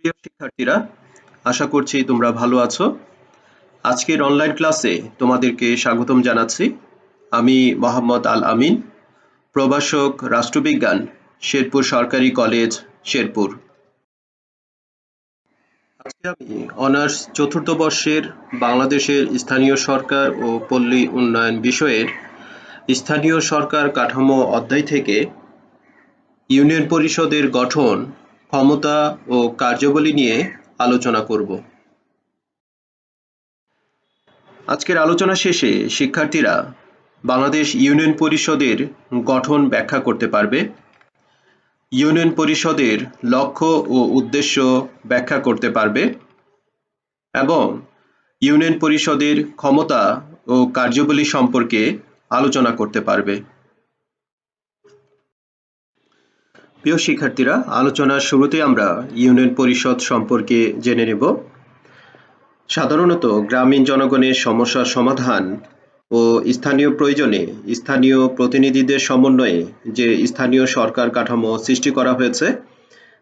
প্রিয় শিক্ষার্থীরা, আশা করছি তোমরা ভালো আছো। আজকের অনলাইন ক্লাসে তোমাদেরকে স্বাগতম জানাচ্ছি। আমি মোহাম্মদ আল আমিন, প্রভাষক রাষ্ট্রবিজ্ঞান, শেরপুর সরকারি কলেজ, শেরপুর। আজকে আমি অনার্স চতুর্থ বর্ষের বাংলাদেশের স্থানীয় সরকার ও পল্লী উন্নয়ন বিষয়ের স্থানীয় সরকার কাঠামো অধ্যায় থেকে ইউনিয়ন পরিষদের গঠন, ক্ষমতা ও কার্যাবলী নিয়ে আলোচনা করব। আজকের আলোচনা শেষে শিক্ষার্থীরা বাংলাদেশ ইউনিয়ন পরিষদের গঠন ব্যাখ্যা করতে পারবে, ইউনিয়ন পরিষদের লক্ষ্য ও উদ্দেশ্য ব্যাখ্যা করতে পারবে এবং ইউনিয়ন পরিষদের ক্ষমতা ও কার্যাবলী সম্পর্কে আলোচনা করতে পারবে। প্রিয় শিক্ষার্থীরা, আলোচনার শুরুতে আমরা ইউনিয়ন পরিষদ সম্পর্কে জেনে নেব। সাধারণত গ্রামীণ জনগণের সমস্যার সমাধান ও স্থানীয় প্রয়োজনে স্থানীয় প্রতিনিধিদের সমন্বয়ে যে স্থানীয় সরকার কাঠামো সৃষ্টি করা হয়েছে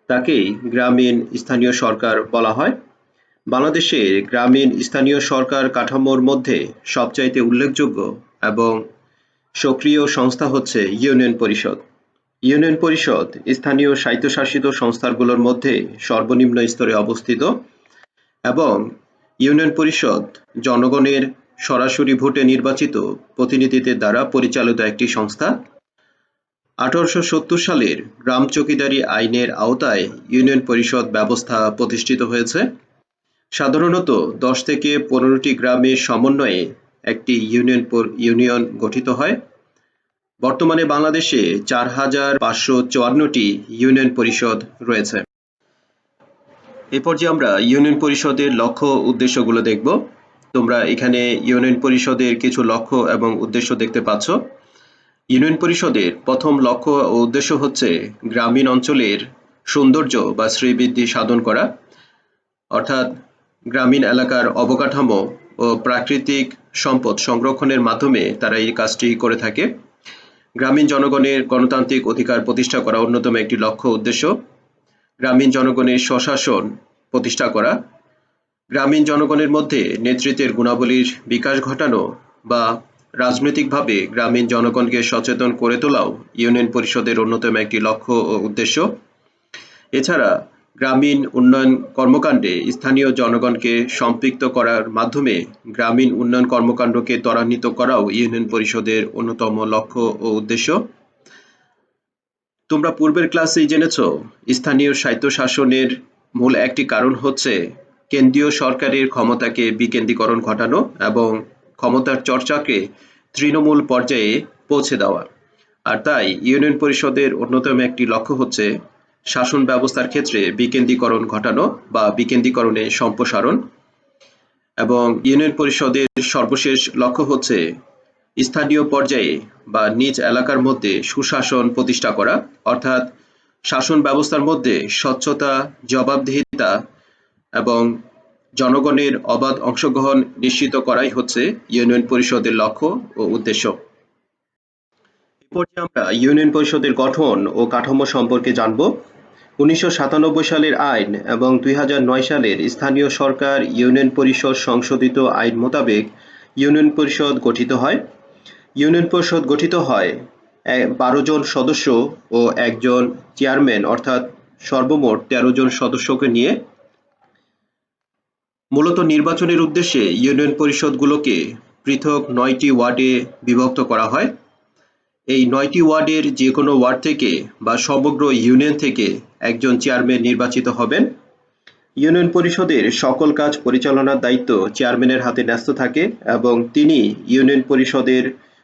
তাকেই গ্রামীণ স্থানীয় সরকার বলা হয়। বাংলাদেশের গ্রামীণ স্থানীয় সরকার কাঠামোর মধ্যে সবচাইতে উল্লেখযোগ্য এবং সক্রিয় সংস্থা হচ্ছে ইউনিয়ন পরিষদ। ইউনিয়ন পরিষদ স্থানীয় স্বায়ত্তশাসিত সংস্থাগুলোর মধ্যে সর্বনিম্ন স্তরে অবস্থিত এবং ইউনিয়ন পরিষদ জনগণের সরাসরি ভোটে নির্বাচিত প্রতিনিধিদের দ্বারা পরিচালিত একটি সংস্থা। 1870 সালের গ্রাম চৌকিদারি আইনের আওতায় ইউনিয়ন পরিষদ ব্যবস্থা প্রতিষ্ঠিত হয়েছে। সাধারণত 10 থেকে 15টি গ্রামের সমন্বয়ে একটি ইউনিয়ন গঠিত হয়। বর্তমানে বাংলাদেশে 4554টি ইউনিয়ন পরিষদ রয়েছে। এ পর্যায়ে আমরা ইউনিয়ন পরিষদের লক্ষ্য উদ্দেশ্যগুলো দেখব। তোমরা এখানে ইউনিয়ন পরিষদের কিছু লক্ষ্য এবং উদ্দেশ্য দেখতে পাচ্ছ। ইউনিয়ন পরিষদের প্রথম লক্ষ্য ও উদ্দেশ্য হচ্ছে গ্রামীণ অঞ্চলের সৌন্দর্য বা শ্রীবৃদ্ধি সাধন করা, অর্থাৎ গ্রামীণ এলাকার অবকাঠামো ও প্রাকৃতিক সম্পদ সংরক্ষণের মাধ্যমে তারা এই কাজটি করে থাকে। গ্রামীণ জনগণের গণতান্ত্রিক অধিকার প্রতিষ্ঠা করা অন্যতম একটি লক্ষ্য উদ্দেশ্য। গ্রামীণ জনগণের স্বশাসন প্রতিষ্ঠা করা, গ্রামীণ জনগণের মধ্যে নেতৃত্বের গুণাবলীর বিকাশ ঘটানো বা রাজনৈতিকভাবে গ্রামীণ জনগণকে সচেতন করে তোলাও ইউনিয়ন পরিষদের অন্যতম একটি লক্ষ্য ও উদ্দেশ্য। এছাড়া গ্রামীণ উন্নয়ন কর্মকাণ্ডে স্থানীয় জনগণকে সম্পৃক্ত করার মাধ্যমে গ্রামীণ উন্নয়ন কর্মকাণ্ডকে ত্বরান্বিত করাও ইউনিয়ন পরিষদের অন্যতম লক্ষ্য ও উদ্দেশ্য। তোমরা পূর্বের ক্লাসেই জেনেছ, স্থানীয় স্বায়ত্তশাসনের মূল একটি কারণ হচ্ছে কেন্দ্রীয় সরকারের ক্ষমতাকে বিকেন্দ্রীকরণ ঘটানো এবং ক্ষমতার চর্চাকে তৃণমূল পর্যায়ে পৌঁছে দেওয়া। আর তাই ইউনিয়ন পরিষদের অন্যতম একটি লক্ষ্য হচ্ছে শাসন ব্যবস্থার ক্ষেত্রে বিকেন্দ্রীকরণ ঘটানো বা বিকেন্দ্রীকরণে সম্প্রসারণ। এবং ইউনিয়ন পরিষদের সর্বশেষ লক্ষ্য হচ্ছে স্থানীয় পর্যায়ে বা নিজ এলাকার মধ্যে সুশাসন প্রতিষ্ঠা করা, অর্থাৎ শাসন ব্যবস্থার মধ্যে স্বচ্ছতা, জবাবদিহিতা এবং জনগণের অবাধ অংশগ্রহণ নিশ্চিত করাই হচ্ছে ইউনিয়ন পরিষদের লক্ষ্য ও উদ্দেশ্য। এ পর্যায়ে আমরা ইউনিয়ন পরিষদের গঠন ও কাঠামো সম্পর্কে জানব। 1997 সালের আইন এবং 2009 সালের স্থানীয় সরকার ইউনিয়ন পরিষদ সংশোধিত আইন মোতাবেক ইউনিয়ন পরিষদ গঠিত হয়। ইউনিয়ন পরিষদ গঠিত হয় 12 জন সদস্য ও একজন চেয়ারম্যান, অর্থাৎ সর্বমোট 13 জন সদস্যকে নিয়ে। মূলত নির্বাচনের উদ্দেশ্যে ইউনিয়ন পরিষদগুলোকে পৃথক 9টি ওয়ার্ডে বিভক্ত করা হয়। এই 9টি ওয়ার্ডের যে কোনো ওয়ার্ড থেকে বা সমগ্র ইউনিয়ন থেকে একজন চেয়ারম্যান নির্বাচিত হবেন। ইউনিয়ন পরিষদের সকল কাজ পরিচালনার দায়িত্ব চেয়ারম্যানের হাতে ন্যস্ত থাকে এবং তিনি ইউনিয়ন পরিষদের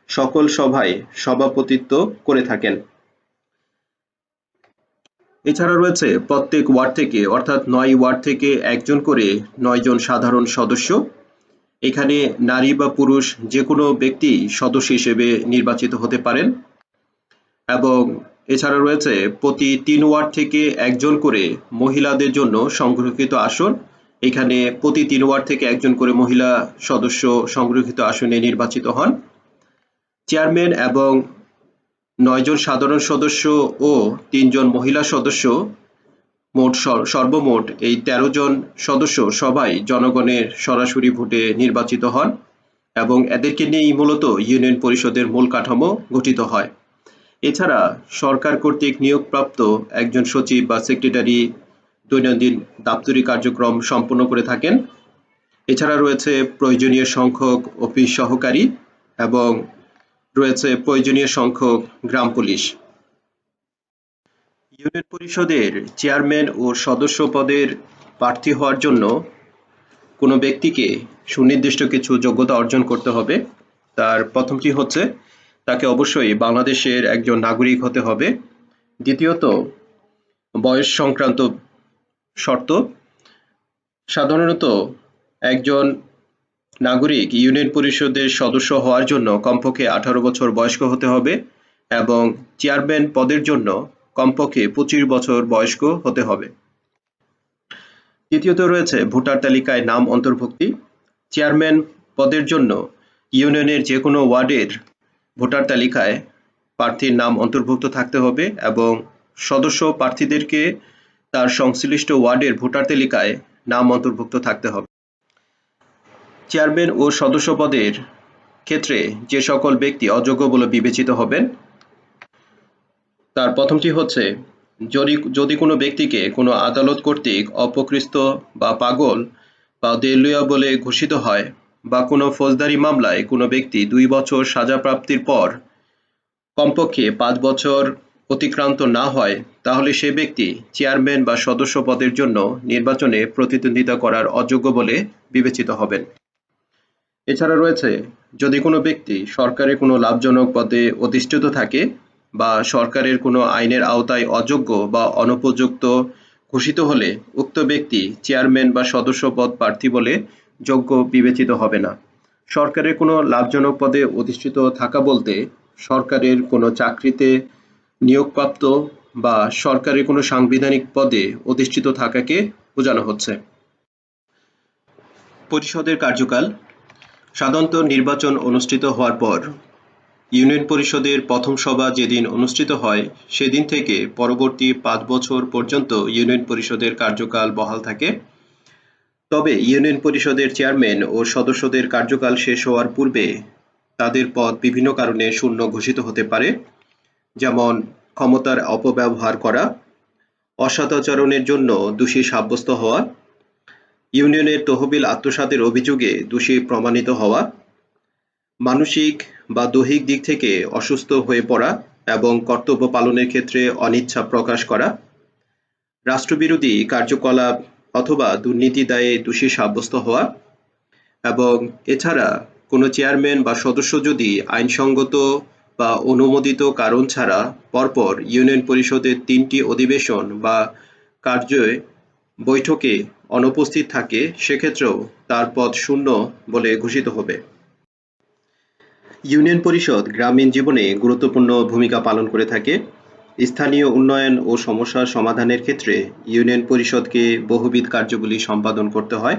সকল সভায় সভাপতিত্ব করে থাকেন। এছাড়া রয়েছে প্রত্যেক ওয়ার্ড থেকে, অর্থাৎ 9 ওয়ার্ড থেকে একজন করে 9 জন সাধারণ সদস্য। এখানে নারী বা পুরুষ যে কোনো ব্যক্তি সদস্য হিসেবে নির্বাচিত হতে পারেন। এবং এছাড়া রয়েছে প্রতি 3 ওয়ার্ড থেকে একজন করে মহিলাদের জন্য সংরক্ষিত আসন। এখানে প্রতি 3 ওয়ার্ড থেকে একজন করে মহিলা সদস্য সংরক্ষিত আসনে নির্বাচিত হন। চেয়ারম্যান এবং 9 জন সাধারণ সদস্য ও 3 জন মহিলা সদস্য সর্বমোট এই ১৩ জন সদস্য সবাই জনগণের সরাসরি ভোটে নির্বাচিত হন এবং এদেরকে নিয়েই মূলত ইউনিয়ন পরিষদের মূল কাঠামো গঠিত হয়। এছাড়া সরকার কর্তৃক নিয়োগপ্রাপ্ত একজন সচিব বা সেক্রেটারি দৈনন্দিন দাপ্তরিক কার্যক্রম সম্পন্ন করে থাকেন। এছাড়া রয়েছে প্রয়োজনীয় সংখ্যক অফিস সহকারী এবং রয়েছে প্রয়োজনীয় সংখ্যক গ্রাম পুলিশ। ইউনিয়ন পরিষদের চেয়ারম্যান ও সদস্য পদের প্রার্থী হওয়ার জন্য কোনো ব্যক্তিকে সুনির্দিষ্ট কিছু যোগ্যতা অর্জন করতে হবে। তার প্রথমটি হচ্ছে তাকে অবশ্যই বাংলাদেশের একজন নাগরিক হতে হবে। দ্বিতীয়ত বয়স সংক্রান্ত শর্ত। সাধারণত একজন নাগরিক ইউনিয়ন পরিষদের সদস্য হওয়ার জন্য কমপক্ষে 18 বছর বয়স্ক হতে হবে এবং চেয়ারম্যান পদের জন্য কমপক্ষে 25 বছর বয়স্ক হতে হবে। তৃতীয়ত রয়েছে ভোটার তালিকায় নাম অন্তর্ভুক্তি। চেয়ারম্যান পদের জন্য ইউনিয়নের যে কোনো ওয়ার্ডের ভোটার তালিকায় প্রার্থীর নাম অন্তর্ভুক্ত থাকতে হবে এবং সদস্য প্রার্থীদেরকে তার সংশ্লিষ্ট ওয়ার্ডের ভোটার তালিকায় নাম অন্তর্ভুক্ত থাকতে হবে। চেয়ারম্যান ও সদস্য পদের ক্ষেত্রে যে সকল ব্যক্তি অযোগ্য বলে বিবেচিত হবেন তার প্রথমটি হচ্ছে যদি কোনো ব্যক্তিকে কোনো আদালত কর্তৃক অপকৃষ্ট বা পাগল বা দেউলিয়া বলে ঘোষিত হয় বা কোনো ফৌজদারি মামলায় কোনো ব্যক্তি 2 বছর সাজা প্রাপ্তির পর কমপক্ষে 5 বছর অতিক্রান্ত না হয় তাহলে সে ব্যক্তি চেয়ারম্যান বা সদস্য পদের জন্য নির্বাচনে প্রতিদ্বন্দ্বিতা করার অযোগ্য বলে বিবেচিত হবেন। এছাড়া রয়েছে যদি কোনো ব্যক্তি সরকারের কোনো লাভজনক পদে অধিষ্ঠিত থাকে বা সরকারের কোনো আইনের আওতায় অযোগ্য বা অনুপযুক্ত ঘোষিত হলে উক্ত ব্যক্তি চেয়ারম্যান বা সদস্য পদ প্রার্থী বলে যোগ্য বিবেচিত হবে না। সরকারের কোনো লাভজনক পদে অধিষ্ঠিত থাকা বলতে সরকারের কোনো চাকরিতে নিয়োগপ্রাপ্ত বা সরকারের কোনো সাংবিধানিক পদে অধিষ্ঠিত থাকাকে বোঝানো হচ্ছে। পরিষদের কার্যকাল। সাধারণত নির্বাচন অনুষ্ঠিত হওয়ার পর ইউনিয়ন পরিষদের প্রথম সভা যেদিন অনুষ্ঠিত হয় সেদিন থেকে পরবর্তী 5 বছর পর্যন্ত ইউনিয়ন পরিষদের কার্যকাল বহাল থাকে। তবে ইউনিয়ন পরিষদের চেয়ারম্যান ও সদস্যদের কার্যকাল শেষ হওয়ার পূর্বে তাদের পদ বিভিন্ন কারণে শূন্য ঘোষিত হতে পারে, যেমন ক্ষমতার অপব্যবহার করা, অসদাচরণের জন্য দোষী সাব্যস্ত হওয়া, ইউনিয়নের তহবিল আত্মসাতের অভিযোগে দোষী প্রমাণিত হওয়া, মানসিক বা দৈহিক দিক থেকে অসুস্থ হয়ে পড়া এবং কর্তব্য পালনের ক্ষেত্রে অনিচ্ছা প্রকাশ করা, রাষ্ট্রবিরোধী কার্যকলাপ অথবা দুর্নীতি দায়ে দোষী সাব্যস্ত হওয়া এবং এছাড়া কোনো চেয়ারম্যান বা সদস্য যদি আইনসঙ্গত বা অনুমোদিত কারণ ছাড়া পরপর ইউনিয়ন পরিষদের 3টি অধিবেশন বা বৈঠকে অনুপস্থিত থাকে সেক্ষেত্রেও তার পদ শূন্য বলে ঘোষিত হবে। ইউনিয়ন পরিষদ গ্রামীণ জীবনে গুরুত্বপূর্ণ ভূমিকা পালন করে থাকে। স্থানীয় উন্নয়ন ও সমস্যার সমাধানের ক্ষেত্রে ইউনিয়ন পরিষদকে বহুবিধ কার্যগুলি সম্পাদন করতে হয়।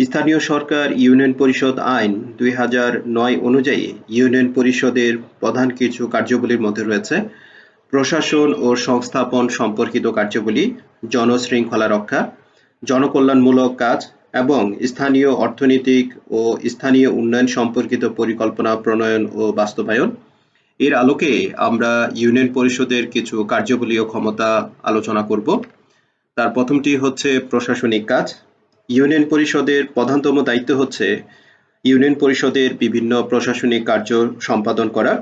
স্থানীয় সরকার ইউনিয়ন পরিষদ আইন 2009 অনুযায়ী ইউনিয়ন পরিষদের প্রধান কিছু কার্যগুলির মধ্যে রয়েছে প্রশাসন ও সংস্থাপন সম্পর্কিত কার্যগুলি, জনশৃঙ্খলা রক্ষা, জনকল্যাণমূলক কাজ এবং স্থানীয় অর্থনৈতিক ও স্থানীয় উন্নয়ন সম্পর্কিত পরিকল্পনা প্রণয়ন ও বাস্তবায়ন। এর আলোকে আমরা ইউনিয়ন পরিষদের কিছু কার্যবলী ও ক্ষমতা আলোচনা করব। তার প্রথমটি হচ্ছে প্রশাসনিক কাজ। ইউনিয়ন পরিষদের প্রধানতম দায়িত্ব হচ্ছে ইউনিয়ন পরিষদের বিভিন্ন প্রশাসনিক কার্য সম্পাদন করা,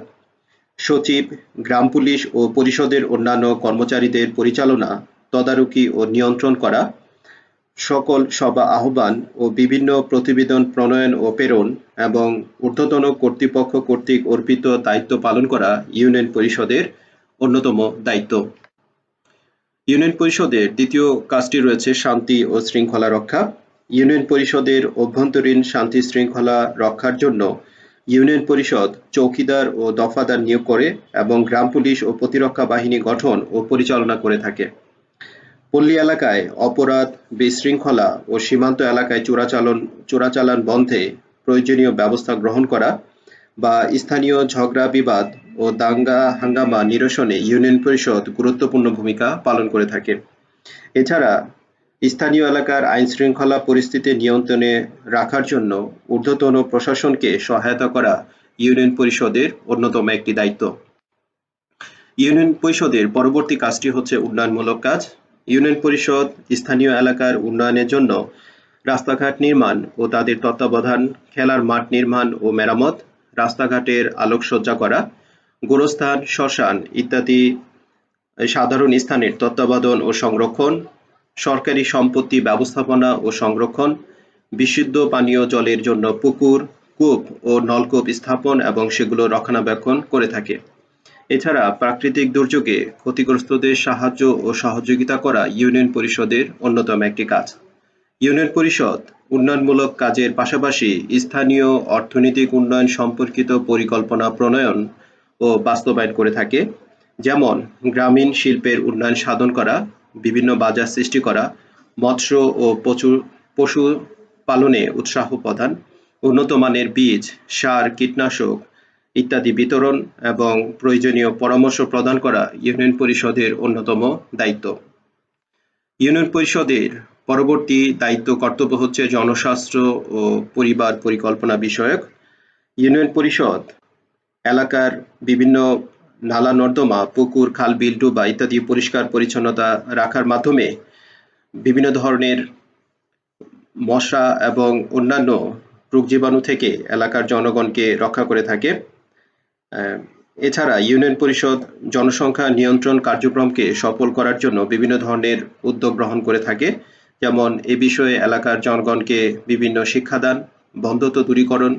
সচিব, গ্রাম পুলিশ ও পরিষদের অন্যান্য কর্মচারীদের পরিচালনা, তদারকি ও নিয়ন্ত্রণ করা, সকল সভা আহ্বান ও বিভিন্ন প্রতিবেদন প্রণয়ন ও প্রেরণ এবং ঊর্ধ্বতন কর্তৃপক্ষ কর্তৃক অর্পিত দায়িত্ব পালন করা ইউনিয়ন পরিষদের অন্যতম দায়িত্ব। ইউনিয়ন পরিষদের দ্বিতীয় কাজটি রয়েছে শান্তি ও শৃঙ্খলা রক্ষা। ইউনিয়ন পরিষদের অভ্যন্তরীণ শান্তি শৃঙ্খলা রক্ষার জন্য ইউনিয়ন পরিষদ চৌকিদার ও দফাদার নিয়োগ করে এবং গ্রাম পুলিশ ও প্রতিরক্ষা বাহিনী গঠন ও পরিচালনা করে থাকে। পল্লী এলাকায় অপরাধ, বিশৃঙ্খলা ও সীমান্ত এলাকায় চোরাচালান বন্ধে প্রয়োজনীয় ব্যবস্থা গ্রহণ করা বা স্থানীয় ঝগড়া বিবাদ ও দাঙ্গা হাঙ্গামা নিরসনে ইউনিয়ন পরিষদ গুরুত্বপূর্ণ ভূমিকা পালন করে থাকে। এছাড়া স্থানীয় এলাকার আইনশৃঙ্খলা পরিস্থিতি নিয়ন্ত্রণে রাখার জন্য ঊর্ধ্বতন প্রশাসনকে সহায়তা করা ইউনিয়ন পরিষদের অন্যতম একটি দায়িত্ব। ইউনিয়ন পরিষদের পরবর্তী কাজটি হচ্ছে উন্নয়নমূলক কাজ। ইউনিয়ন পরিষদ স্থানীয় এলাকার উন্নয়নের জন্য রাস্তাঘাট নির্মাণ ও তাদের তত্ত্বাবধান, খেলার মাঠ নির্মাণ ও মেরামত, রাস্তাঘাটের আলোকসজ্জা করা, গোরস্থান, শ্মশান ইত্যাদি সাধারণ স্থানের তত্ত্বাবধান ও সংরক্ষণ, সরকারি সম্পত্তি ব্যবস্থাপনা ও সংরক্ষণ, বিশুদ্ধ পানীয় জলের জন্য পুকুর, কূপ ও নলকূপ স্থাপন এবং সেগুলো রক্ষণাবেক্ষণ করে থাকে। এছাড়া প্রাকৃতিক দুর্যোগে ক্ষতিগ্রস্তদের সাহায্য ও সহযোগিতা করা ইউনিয়ন পরিষদের অন্যতম একটি কাজ। ইউনিয়ন পরিষদ উন্নয়নমূলক কাজের পাশাপাশি স্থানীয় অর্থনৈতিক উন্নয়ন সম্পর্কিত পরিকল্পনা প্রণয়ন ও বাস্তবায়ন করে থাকে, যেমন গ্রামীণ শিল্পের উন্নয়ন সাধন করা, বিভিন্ন বাজার সৃষ্টি করা, মৎস্য ও পশু পালনে উৎসাহ প্রদান, উন্নত মানের বীজ, সার, কীটনাশক ইত্যাদি বিতরণ এবং প্রয়োজনীয় পরামর্শ প্রদান করা ইউনিয়ন পরিষদের অন্যতম দায়িত্ব। ইউনিয়ন পরিষদের পরবর্তী দায়িত্ব কর্তব্য হচ্ছে জনস্বাস্থ্য ও পরিবার পরিকল্পনা বিষয়ক। ইউনিয়ন পরিষদ এলাকার বিভিন্ন নালা নর্দমা, পুকুর, খাল, বিল, ডোবা ইত্যাদি পরিষ্কার পরিচ্ছন্নতা রাখার মাধ্যমে বিভিন্ন ধরনের মশা এবং অন্যান্য রোগ জীবাণু থেকে এলাকার জনগণকে রক্ষা করে থাকে। এছাড়া ইউনিয়ন পরিষদ জনসংখ্যা নিয়ন্ত্রণ কার্যক্রমকে সফল করার জন্য বিভিন্ন ধরনের উদ্যোগ গ্রহণ করে থাকে, যেমন এ বিষয়ে এলাকার জনগণকে বিভিন্ন শিক্ষাদান, বন্ধ্যত্ব দূরীকরণ,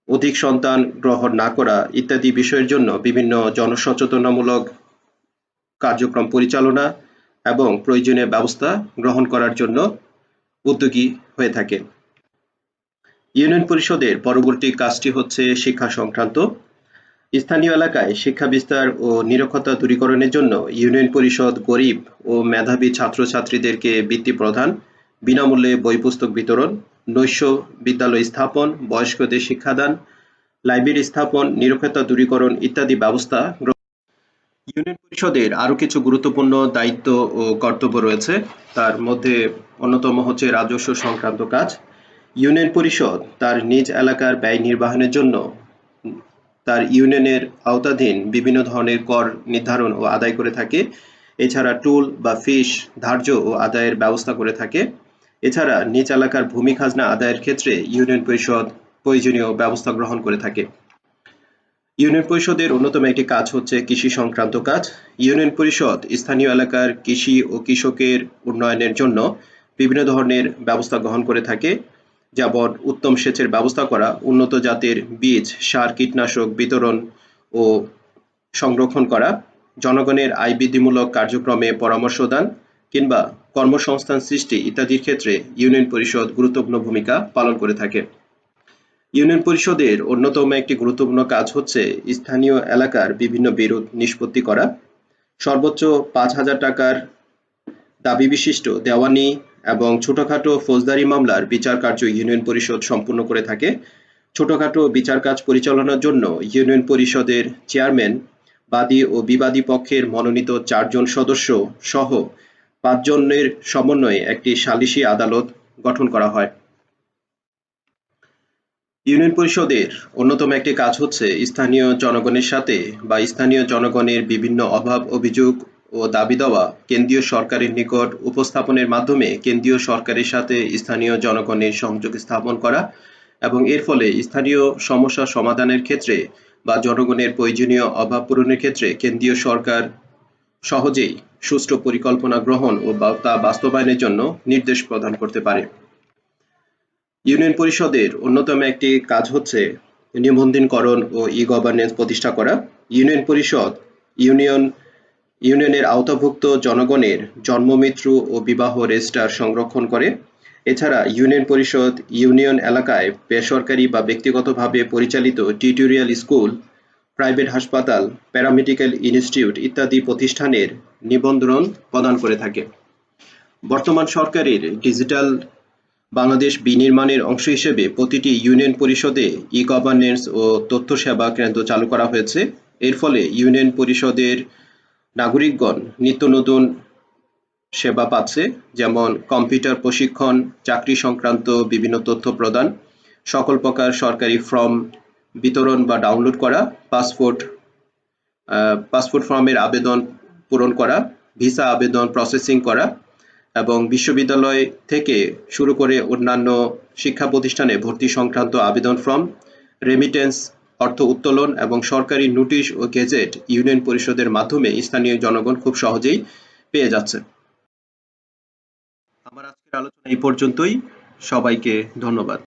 অধিক সন্তান গ্রহণ না করা ইত্যাদি বিষয়ের জন্য বিভিন্ন জনসচেতনামূলক কার্যক্রম পরিচালনা এবং প্রয়োজনীয় ব্যবস্থা গ্রহণ করার জন্য উদ্যোগী হয়ে থাকে। ইউনিয়ন পরিষদের পরবর্তী কাজটি হচ্ছে শিক্ষা সংক্রান্ত। স্থানীয় এলাকায় শিক্ষা বিস্তার ও নিরক্ষরতা দূরীকরণের জন্য ইউনিয়ন পরিষদ গরিব ও মেধাবী ছাত্রছাত্রীদেরকে বৃত্তি প্রদান, বিনামূল্যে বই পুস্তক বিতরণ, নৈশ বিদ্যালয় স্থাপন, বয়স্কদের শিক্ষাদান, লাইব্রেরি স্থাপন, নিরক্ষরতা দূরীকরণ ইত্যাদি ব্যবস্থা ইউনিয়ন পরিষদের আরো কিছু গুরুত্বপূর্ণ দায়িত্ব ও কর্তব্য রয়েছে। তার মধ্যে অন্যতম হচ্ছে রাজস্ব সংক্রান্ত কাজ। ইউনিয়ন পরিষদ তার নিজ এলাকার ব্যয় নির্বাহনের জন্য তার ইউনিয়নের আওতাধীন বিভিন্ন ধরনের কর নির্ধারণ ও আদায় করে থাকে। এছাড়া টুল বা ফিস ধার্য ও আদায়ের ব্যবস্থা করে থাকে। এছাড়া নিজ এলাকার ভূমি খাজনা আদায়ের ক্ষেত্রে ইউনিয়ন পরিষদ প্রয়োজনীয় ব্যবস্থা গ্রহণ করে থাকে। ইউনিয়ন পরিষদের অন্যতম একটি কাজ হচ্ছে কৃষি সংক্রান্ত কাজ। ইউনিয়ন পরিষদ স্থানীয় এলাকার কৃষি ও কৃষকের উন্নয়নের জন্য বিভিন্ন ধরনের ব্যবস্থা গ্রহণ করে থাকে, যেমন উত্তম সেচের ব্যবস্থা করা, উন্নত জাতের বীজ, সার, কীটনাশক বিতরণ ও সংরক্ষণ করা, জনগণের আয় বৃদ্ধিমূলক কার্যক্রমে পরামর্শ দান কিংবা কর্মসংস্থান সৃষ্টি ইত্যাদির ক্ষেত্রে ইউনিয়ন পরিষদ গুরুত্বপূর্ণ ভূমিকা পালন করে থাকে। ইউনিয়ন পরিষদের অন্যতম একটি গুরুত্বপূর্ণ কাজ হচ্ছে স্থানীয় এলাকার বিভিন্ন বিরোধ নিষ্পত্তি করা। সর্বোচ্চ ৫,০০০ টাকার দাবি বিশিষ্ট দেওয়ানি এবং ছোটখাটো ফৌজদারি মামলার বিচার কার্য ইউনিয়ন পরিষদ সম্পূর্ণ করে থাকে। ছোটখাটো বিচার কাজ পরিচালনার জন্য ইউনিয়ন পরিষদের চেয়ারম্যান, বাদী ও বিবাদী পক্ষের মনোনীত ৪ জন সদস্য সহ ৫ জনের সমন্বয়ে একটি সালিসি আদালত গঠন করা হয়। ইউনিয়ন পরিষদের অন্যতম একটি কাজ হচ্ছে স্থানীয় জনগণের সাথে বা স্থানীয় জনগণের বিভিন্ন অভাব, অভিযোগ ও দাবি দেওয়া কেন্দ্রীয় সরকারের নিকট উপস্থাপনের মাধ্যমে কেন্দ্রীয় সরকারের সাথে স্থানীয় জনগণের সংযোগ স্থাপন করা এবং এর ফলে স্থানীয় সমস্যা সমাধানের ক্ষেত্রে বা জনগণের প্রয়োজনীয় অভাব পূরণের ক্ষেত্রে কেন্দ্রীয় সরকার সহজেই সুষ্ঠু পরিকল্পনা গ্রহণ ও তা বাস্তবায়নের জন্য নির্দেশ প্রদান করতে পারে। ইউনিয়ন পরিষদের অন্যতম একটি কাজ হচ্ছে নিবন্ধনকরণ ও ই-গভর্নেন্স প্রতিষ্ঠা করা। ইউনিয়ন পরিষদ ইউনিয়নের আওতাভুক্ত জনগণের জন্ম, মৃত্যু ও বিবাহ রেজিস্টার সংরক্ষণ করে। এছাড়া ইউনিয়ন পরিষদ ইউনিয়ন এলাকায় বেসরকারি বা ব্যক্তিগতভাবে পরিচালিত টিউটোরিয়াল স্কুল, প্রাইভেট হাসপাতাল, প্যারামেডিক্যাল ইনস্টিটিউট ইত্যাদি প্রতিষ্ঠানের নিবন্ধন প্রদান করে থাকে। বর্তমান সরকারের ডিজিটাল বাংলাদেশ বিনির্মাণের অংশ হিসেবে প্রতিটি ইউনিয়ন পরিষদে ই-গভর্নেন্স ও তথ্য সেবা কেন্দ্র চালু করা হয়েছে। এর ফলে ইউনিয়ন পরিষদের নাগরিকগণ নিত্য নতুন সেবা পাচ্ছে, যেমন কম্পিউটার প্রশিক্ষণ, চাকরি সংক্রান্ত বিভিন্ন তথ্য প্রদান, সকল প্রকার সরকারি ফর্ম বিতরণ বা ডাউনলোড করা, পাসপোর্ট ফর্মের আবেদন পূরণ করা, ভিসা আবেদন প্রসেসিং করা এবং বিশ্ববিদ্যালয় থেকে শুরু করে অন্যান্য শিক্ষা প্রতিষ্ঠানে ভর্তি সংক্রান্ত আবেদন ফর্ম, রেমিটেন্স, অর্থ উত্তোলন এবং সরকারি নোটিশ ও গেজেট ইউনিয়ন পরিষদের মাধ্যমে স্থানীয় জনগণ খুব সহজেই পেয়ে যাচ্ছে। আমার আজকের আলোচনা এই পর্যন্তই। সবাইকে ধন্যবাদ।